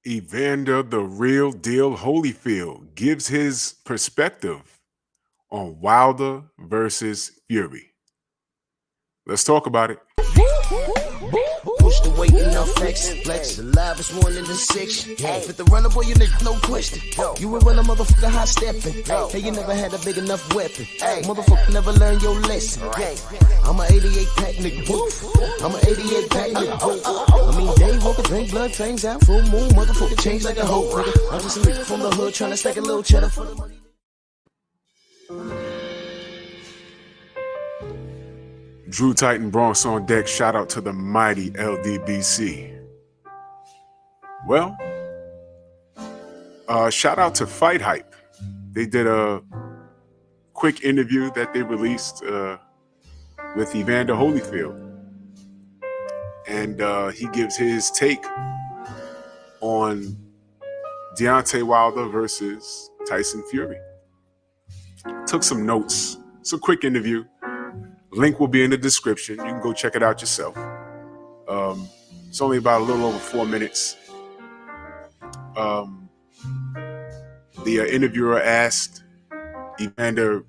Evander the Real Deal Holyfield gives his perspective on Wilder versus Fury. Let's talk about it. Push the weight and flex. Flex alive is more than the six. Fit the runner, boy, you nigga, no question. You will run a motherfucker high stepping. Hey, you never had a big enough weapon. Motherfucker never learned your lesson. I'm a 88 pack nigga. I'm a 88 pack nigga. I mean, day walker, drink blood, fangs out, full moon, motherfucker change like a hoe, nigga. I'm just a nigga from the hood trying to stack a little cheddar for the money. Drew Titan Bronx on deck. Shout out to the mighty LDBC. Well, shout out to Fight Hype. They did a quick interview that they released with Evander Holyfield. And he gives his take on Deontay Wilder versus Tyson Fury. Took some notes. It's a quick interview. Link will be in the description. You can go check it out yourself. It's only about a little over 4 minutes. The interviewer asked Evander,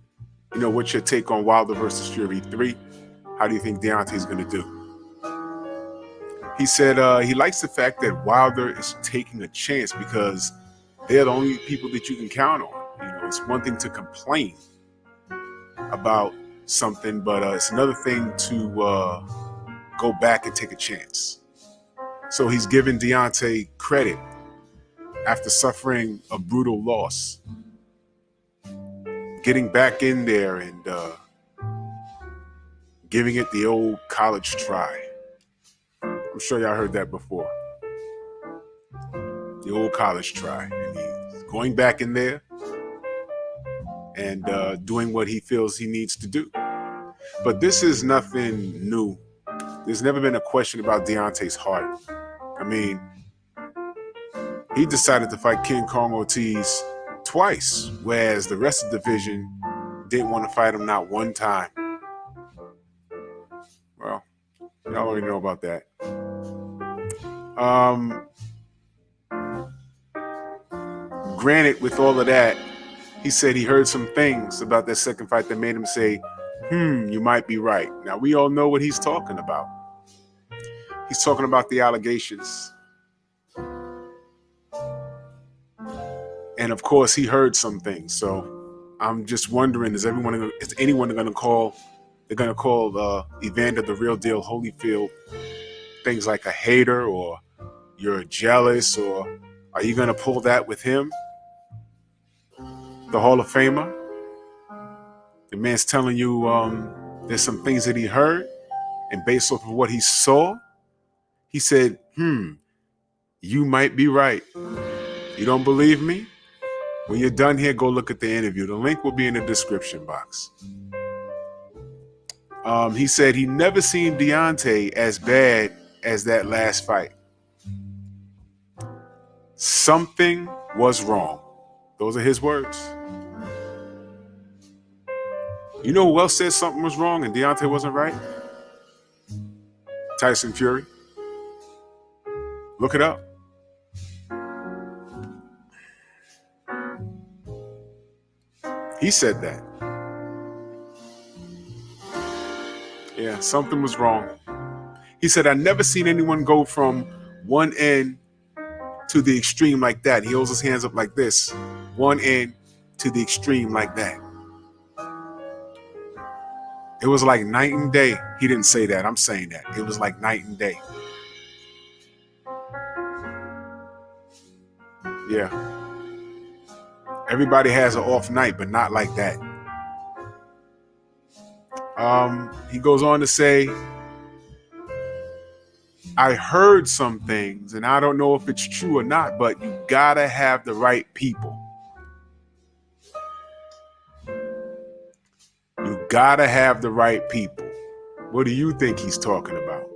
what's your take on Wilder versus Fury 3? How do you think Deontay's going to do? He said he likes the fact that Wilder is taking a chance because they're the only people that you can count on. It's one thing to complain about something, but it's another thing to go back and take a chance. So he's giving Deontay credit after suffering a brutal loss, getting back in there and giving it the old college try. I'm sure y'all heard that before. The old college try. And he's going back in there and doing what he feels he needs to do. But this is nothing new. There's never been a question about Deontay's heart. I mean, he decided to fight King Kong Ortiz twice, whereas the rest of the division didn't want to fight him not one time. Well, y'all already know about that. Granted, with all of that, he said he heard some things about that second fight that made him say, you might be right. Now, we all know what he's talking about. He's talking about the allegations. And of course, he heard some things. So I'm just wondering, is anyone going to call Evander the Real Deal Holyfield things like a hater, or you're jealous, or are you going to pull that with him? The Hall of Famer? The man's telling you there's some things that he heard, and based off of what he saw, he said, you might be right. You don't believe me? When you're done here, go look at the interview. The link will be in the description box. He said he never seen Deontay as bad as that last fight. Something was wrong. Those are his words. You know who else said something was wrong and Deontay wasn't right? Tyson Fury. Look it up. He said that. Yeah, something was wrong. He said, I never seen anyone go from one end to the extreme like that. He holds his hands up like this. One end to the extreme like that. It was like night and day. He didn't say that. I'm saying that. It was like night and day. Yeah. Everybody has an off night, but not like that. He goes on to say, I heard some things, and I don't know if it's true or not, but you gotta have the right people. You gotta have the right people. What do you think he's talking about?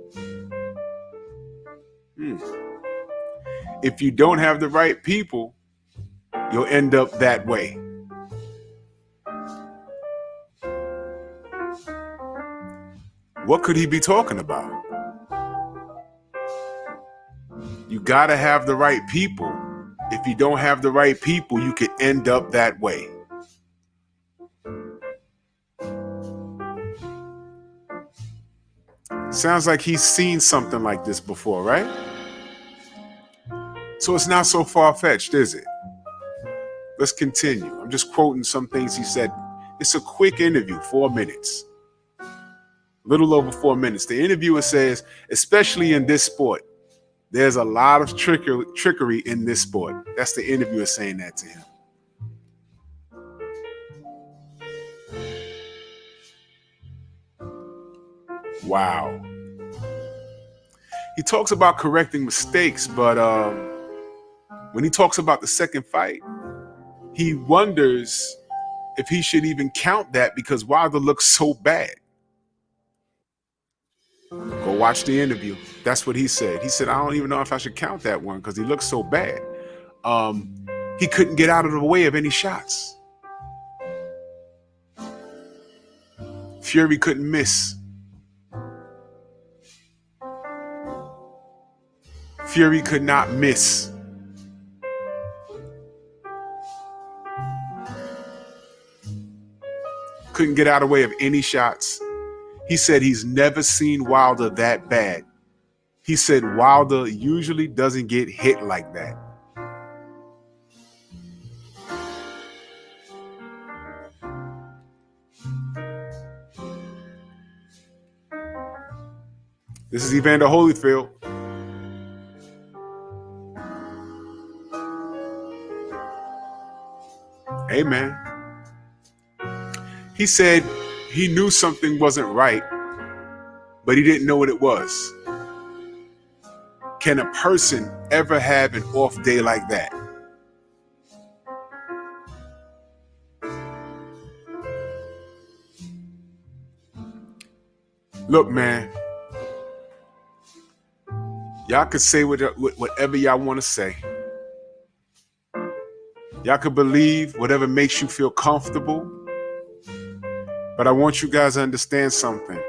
If you don't have the right people, you'll end up that way. What could he be talking about? You gotta have the right people. if you don't have the right people, you could end up that way. Sounds like he's seen something like this before, right? So it's not so far-fetched, is it? Let's continue. I'm just quoting some things he said. It's a quick interview, 4 minutes. A little over 4 minutes. The interviewer says, especially in this sport, there's a lot of trickery in this sport. That's the interviewer saying that to him. Wow. He talks about correcting mistakes, but when he talks about the second fight, he wonders if he should even count that because Wilder looks so bad. Go watch the interview. That's what he said. He said, I don't even know if I should count that one because he looks so bad. He couldn't get out of the way of any shots. Fury couldn't miss. Fury could not miss. Couldn't get out of the way of any shots. He said he's never seen Wilder that bad. He said Wilder usually doesn't get hit like that. This is Evander Holyfield. Hey, man. He said he knew something wasn't right, but he didn't know what it was. Can a person ever have an off day like that? Look, man. Y'all can say whatever y'all want to say. Y'all can believe whatever makes you feel comfortable. But I want you guys to understand something.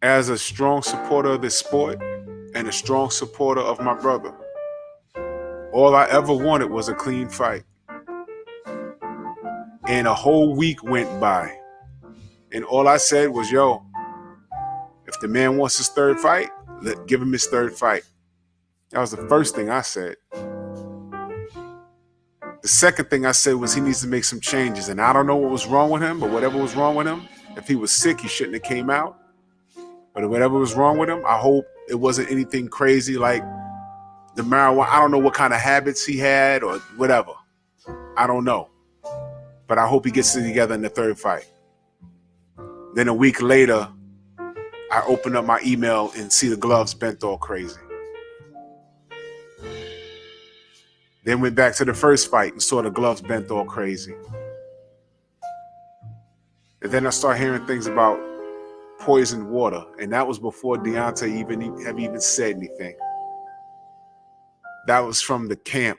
As a strong supporter of this sport and a strong supporter of my brother, all I ever wanted was a clean fight. And a whole week went by. And all I said was, yo, if the man wants his third fight, give him his third fight. That was the first thing I said. The second thing I said was he needs to make some changes. And I don't know what was wrong with him, but whatever was wrong with him, if he was sick, he shouldn't have came out. But whatever was wrong with him, I hope it wasn't anything crazy like the marijuana. I don't know what kind of habits he had or whatever. I don't know. But I hope he gets it together in the third fight. Then a week later, I open up my email and see the gloves bent all crazy. Then went back to the first fight and saw the gloves bent all crazy. And then I start hearing things about poisoned water. And that was before Deontay even said anything. That was from the camp.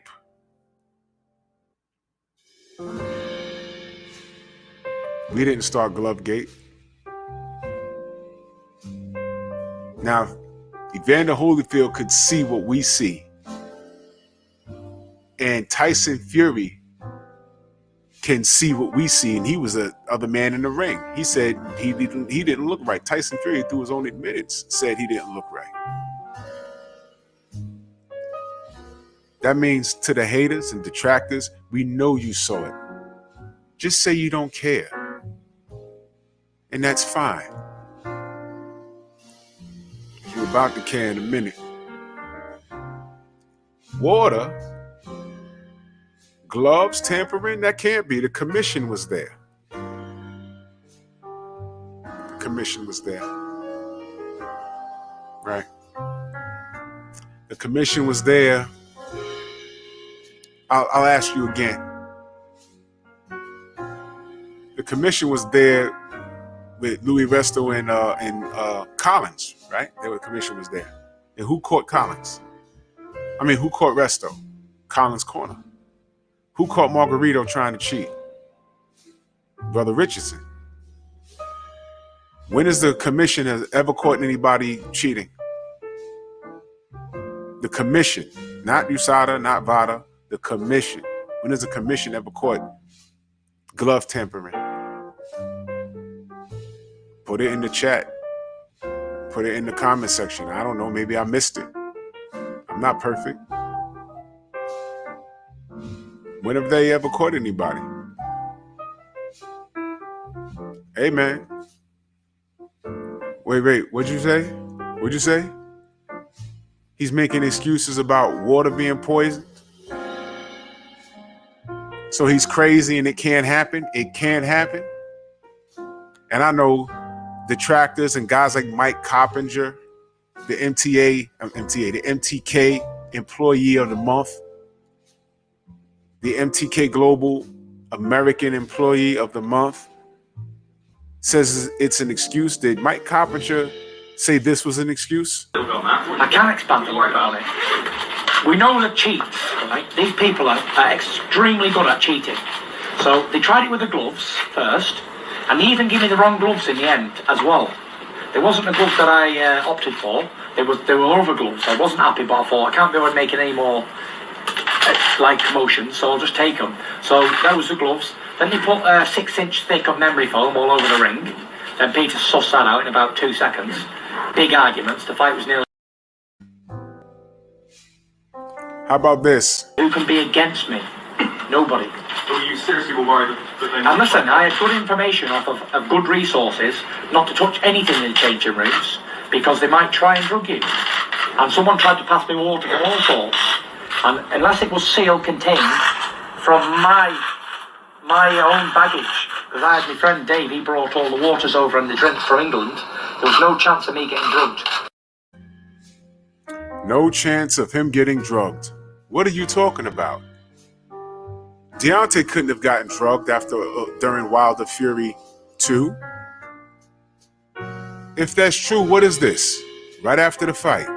We didn't start Glovegate. Now, Evander Holyfield could see what we see. And Tyson Fury can see what we see, and he was the other man in the ring. He said he didn't look right. Tyson Fury, through his own admittance, said he didn't look right. That means to the haters and detractors, we know you saw it. Just say you don't care. And that's fine. You're about to care in a minute. Water, gloves, tampering, that can't be. The commission was there. The commission was there. Right. The commission was there. I'll ask you again. The commission was there with Louis Resto and Collins, right? The commission was there. And who caught Collins? Who caught Resto? Collins' corner. Who caught Margarito trying to cheat? Brother Richardson. When has the commission has ever caught anybody cheating? The commission, not USADA, not VADA, the commission. When has a commission ever caught glove tampering? Put it in the chat. Put it in the comment section. I don't know. Maybe I missed it. I'm not perfect. When have they ever caught anybody? Hey, man. Wait. What'd you say? What'd you say? He's making excuses about water being poisoned. So he's crazy and it can't happen. It can't happen. And I know detractors and guys like Mike Coppinger, the the MTK Employee of the Month, the MTK Global American Employee of the Month, says it's an excuse. Did Mike Coppinger say this was an excuse? I can't expand a lot on it. We know that cheats, right? These people are extremely good at cheating. So they tried it with the gloves first, and they even gave me the wrong gloves in the end as well. There wasn't the gloves that I opted for. There were other gloves. I wasn't happy, but I thought I can't be able to make any more commotion, so I'll just take them. So that was the gloves. Then they put a 6-inch thick of memory foam all over the ring. Then Peter sussed that out in about 2 seconds. Big arguments. The fight was nearly. How about this? Who can be against me? Nobody. So you seriously were worried that they... And listen, I had good information off of good resources not to touch anything in the changing rooms because they might try and drug you. And someone tried to pass me water from all sorts. And unless it was sealed contained from my own baggage, because I had my friend Dave, he brought all the waters over and the drinks from England, there was no chance of me getting drugged. No chance of him getting drugged. What are you talking about? Deontay couldn't have gotten drugged during Wilder Fury 2. If that's true, what is this? Right after the fight.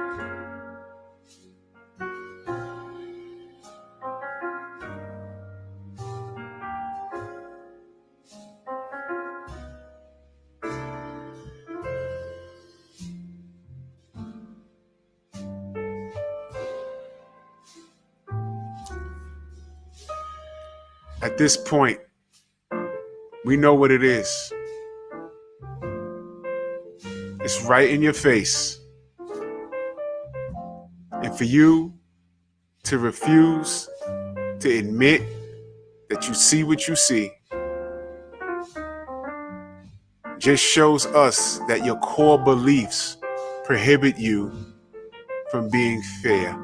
At this point, we know what it is. It's right in your face. And for you to refuse to admit that you see what you see just shows us that your core beliefs prohibit you from being fair.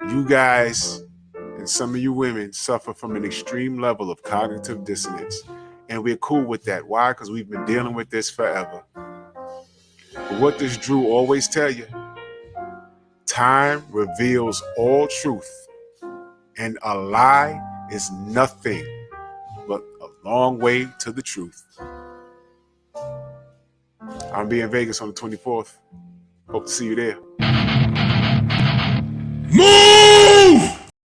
You guys and some of you women suffer from an extreme level of cognitive dissonance. And we're cool with that. Why? Because we've been dealing with this forever. But what does Drew always tell you? Time reveals all truth. And a lie is nothing but a long way to the truth. I'll be in Vegas on the 24th. Hope to see you there. Move!